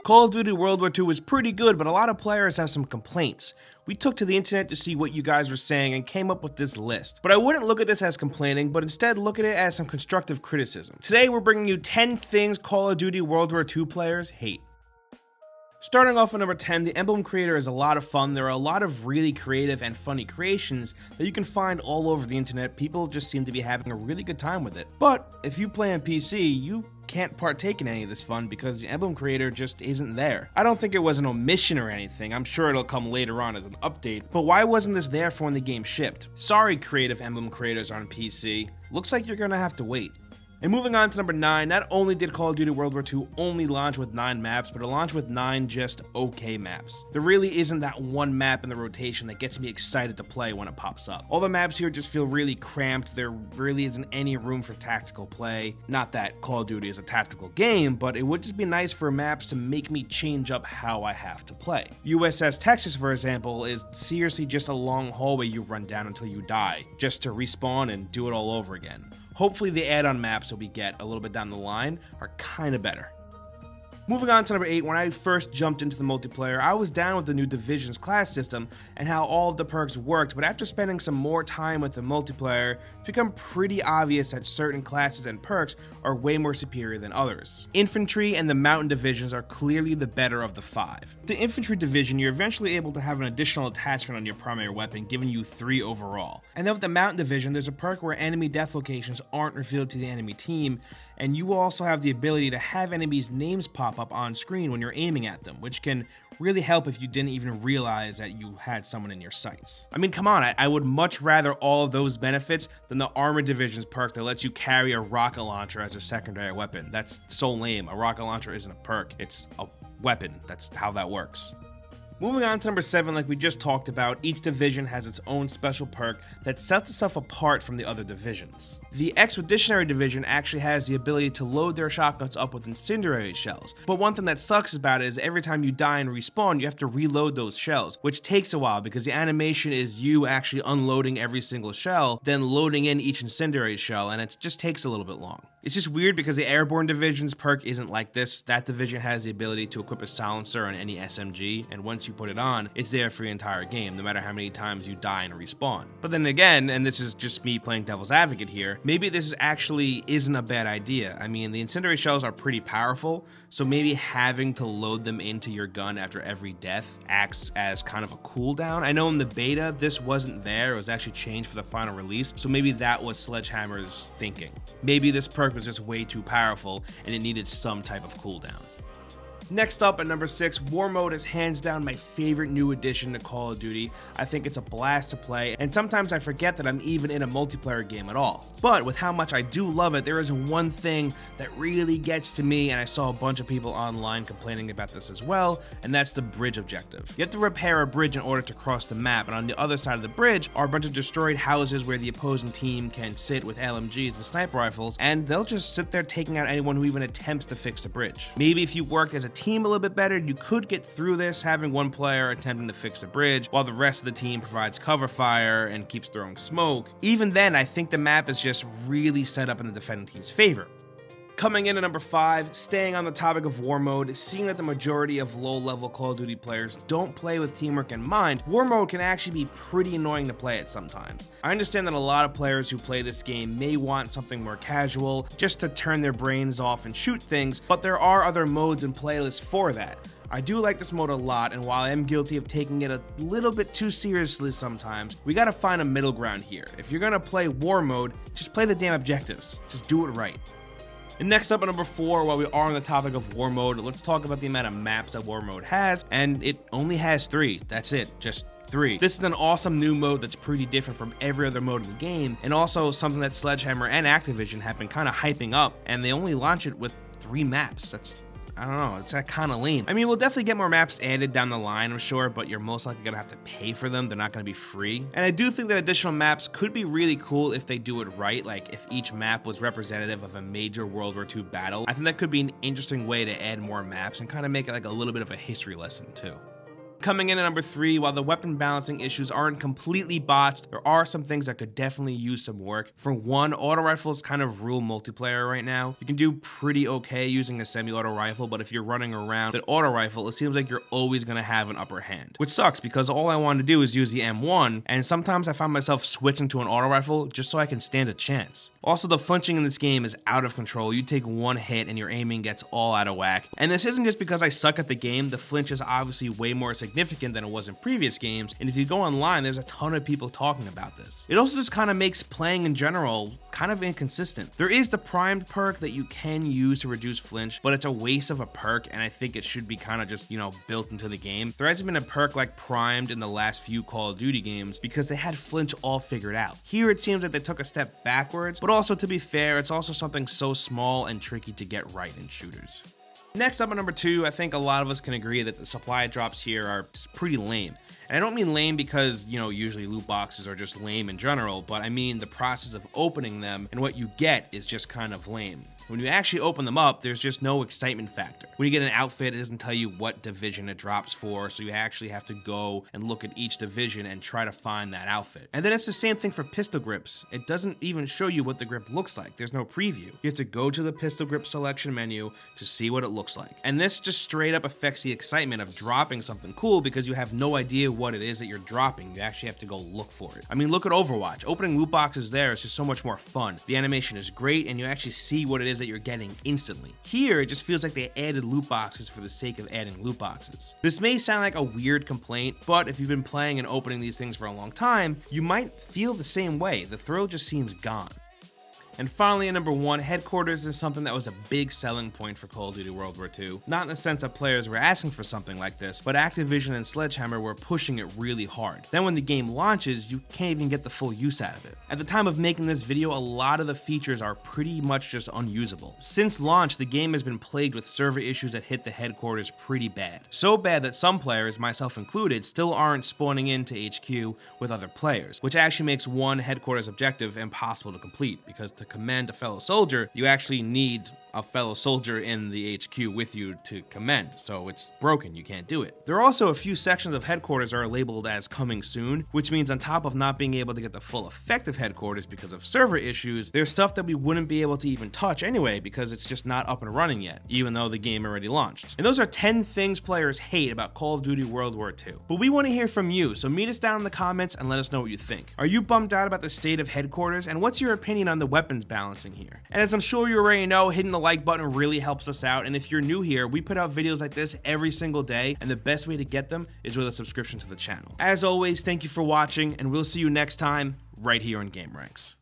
Call of Duty World War II was pretty good, but a lot of players have some complaints. We took to the internet to see what you guys were saying and came up with this list. But I wouldn't look at this as complaining, but instead look at it as some constructive criticism. Today we're bringing you 10 things Call of Duty World War II players hate. Starting off at number 10, the Emblem Creator is a lot of fun. There are a lot of really creative and funny creations that you can find all over the internet. People just seem to be having a really good time with it. But if you play on PC, you can't partake in any of this fun because the Emblem Creator just isn't there. I don't think it was an omission or anything. I'm sure it'll come later on as an update, but why wasn't this there for when the game shipped? Sorry, creative Emblem Creators on PC. Looks like you're gonna have to wait. And moving on to number 9, not only did Call of Duty World War II only launch with 9 maps, but it launched with 9 just okay maps. There really isn't that one map in the rotation that gets me excited to play when it pops up. All the maps here just feel really cramped. There really isn't any room for tactical play. Not that Call of Duty is a tactical game, but it would just be nice for maps to make me change up how I have to play. USS Texas, for example, is seriously just a long hallway you run down until you die, just to respawn and do it all over again. Hopefully the add-on maps that we get a little bit down the line are kinda better. Moving on to number 8, when I first jumped into the multiplayer, I was down with the new Divisions class system and how all of the perks worked, but after spending some more time with the multiplayer, it's become pretty obvious that certain classes and perks are way more superior than others. Infantry and the Mountain Divisions are clearly the better of the 5. The Infantry Division, you're eventually able to have an additional attachment on your primary weapon, giving you 3 overall. And then with the Mountain Division, there's a perk where enemy death locations aren't revealed to the enemy team, and you will also have the ability to have enemies' names pop up on screen when you're aiming at them, which can really help if you didn't even realize that you had someone in your sights. I mean, come on, I would much rather all of those benefits than the Armored Division's perk that lets you carry a rocket launcher as a secondary weapon. That's so lame. A rocket launcher isn't a perk, it's a weapon. That's how that works. Moving on to number 7, like we just talked about, each division has its own special perk that sets itself apart from the other divisions. The Expeditionary Division actually has the ability to load their shotguns up with incendiary shells, but one thing that sucks about it is every time you die and respawn, you have to reload those shells, which takes a while because the animation is you actually unloading every single shell, then loading in each incendiary shell, and it just takes a little bit long. It's just weird because the Airborne Division's perk isn't like this. That division has the ability to equip a silencer on any SMG, and once you put it on, it's there for the entire game, no matter how many times you die and respawn. But then again, and this is just me playing devil's advocate here, maybe this actually isn't a bad idea. I mean, the incendiary shells are pretty powerful, so maybe having to load them into your gun after every death acts as kind of a cooldown. I know in the beta, this wasn't there. It was actually changed for the final release, so maybe that was Sledgehammer's thinking. Maybe this perk was just way too powerful and it needed some type of cooldown. Next up at number 6, War Mode is hands down my favorite new addition to Call of Duty. I think it's a blast to play, and sometimes I forget that I'm even in a multiplayer game at all. But with how much I do love it, there is one thing that really gets to me, and I saw a bunch of people online complaining about this as well, and that's the bridge objective. You have to repair a bridge in order to cross the map, and on the other side of the bridge are a bunch of destroyed houses where the opposing team can sit with LMGs and sniper rifles, and they'll just sit there taking out anyone who even attempts to fix the bridge. Maybe if you worked as a team a little bit better, you could get through this having one player attempting to fix the bridge while the rest of the team provides cover fire and keeps throwing smoke. Even then, I think the map is just really set up in the defending team's favor. Coming in at number 5, staying on the topic of War Mode, seeing that the majority of low-level Call of Duty players don't play with teamwork in mind, War Mode can actually be pretty annoying to play at sometimes. I understand that a lot of players who play this game may want something more casual, just to turn their brains off and shoot things, but there are other modes and playlists for that. I do like this mode a lot, and while I am guilty of taking it a little bit too seriously sometimes, we gotta find a middle ground here. If you're gonna play War Mode, just play the damn objectives. Just do it right. And next up at number 4, while we are on the topic of War Mode, let's talk about the amount of maps that War Mode has, and it only has 3. That's it, just 3. This is an awesome new mode that's pretty different from every other mode in the game, and also something that Sledgehammer and Activision have been kind of hyping up, and they only launch it with 3 maps. I don't know, it's kind of lame. I mean, we'll definitely get more maps added down the line, I'm sure, but you're most likely gonna have to pay for them. They're not gonna be free. And I do think that additional maps could be really cool if they do it right, like if each map was representative of a major World War II battle. I think that could be an interesting way to add more maps and kind of make it like a little bit of a history lesson too. Coming in at number 3, while the weapon balancing issues aren't completely botched, there are some things that could definitely use some work. For one, auto rifles kind of rule multiplayer right now. You can do pretty okay using a semi-auto rifle, but if you're running around with an auto rifle, it seems like you're always going to have an upper hand, which sucks because all I want to do is use the M1, and sometimes I find myself switching to an auto rifle just so I can stand a chance. Also, the flinching in this game is out of control. You take one hit and your aiming gets all out of whack. And this isn't just because I suck at the game. The flinch is obviously way more significant than it was in previous games, and if you go online, there's a ton of people talking about this. It also just kind of makes playing in general kind of inconsistent. There is the primed perk that you can use to reduce flinch, but it's a waste of a perk, and I think it should be kind of just, built into the game. There hasn't been a perk like primed in the last few Call of Duty games because they had flinch all figured out. Here it seems like they took a step backwards, but also, to be fair, it's also something so small and tricky to get right in shooters. Next up at number 2, I think a lot of us can agree that the supply drops here are pretty lame. And I don't mean lame because, usually loot boxes are just lame in general, but I mean the process of opening them and what you get is just kind of lame. When you actually open them up, there's just no excitement factor. When you get an outfit, it doesn't tell you what division it drops for, so you actually have to go and look at each division and try to find that outfit. And then it's the same thing for pistol grips. It doesn't even show you what the grip looks like. There's no preview. You have to go to the pistol grip selection menu to see what it looks like. And this just straight up affects the excitement of dropping something cool because you have no idea what it is that you're dropping. You actually have to go look for it. I mean, look at Overwatch. Opening loot boxes there is just so much more fun. The animation is great and you actually see what it is that you're getting instantly. Here, it just feels like they added loot boxes for the sake of adding loot boxes. This may sound like a weird complaint, but if you've been playing and opening these things for a long time, you might feel the same way. The thrill just seems gone. And finally, at number 1, headquarters is something that was a big selling point for Call of Duty World War II. Not in the sense that players were asking for something like this, but Activision and Sledgehammer were pushing it really hard. Then when the game launches, you can't even get the full use out of it. At the time of making this video, a lot of the features are pretty much just unusable. Since launch, the game has been plagued with server issues that hit the headquarters pretty bad. So bad that some players, myself included, still aren't spawning into HQ with other players, which actually makes one headquarters objective impossible to complete, because to commend a fellow soldier, you actually need a fellow soldier in the HQ with you to commend, so it's broken, you can't do it. There are also a few sections of headquarters that are labeled as coming soon, which means on top of not being able to get the full effect of headquarters because of server issues, there's stuff that we wouldn't be able to even touch anyway because it's just not up and running yet, even though the game already launched. And those are 10 things players hate about Call of Duty World War II. But we want to hear from you, so meet us down in the comments and let us know what you think. Are you bummed out about the state of headquarters, and what's your opinion on the weapons balancing here? And as I'm sure you already know, hitting the like button really helps us out, and if you're new here, we put out videos like this every single day, and the best way to get them is with a subscription to the channel. As always, thank you for watching, and we'll see you next time right here on gameranx.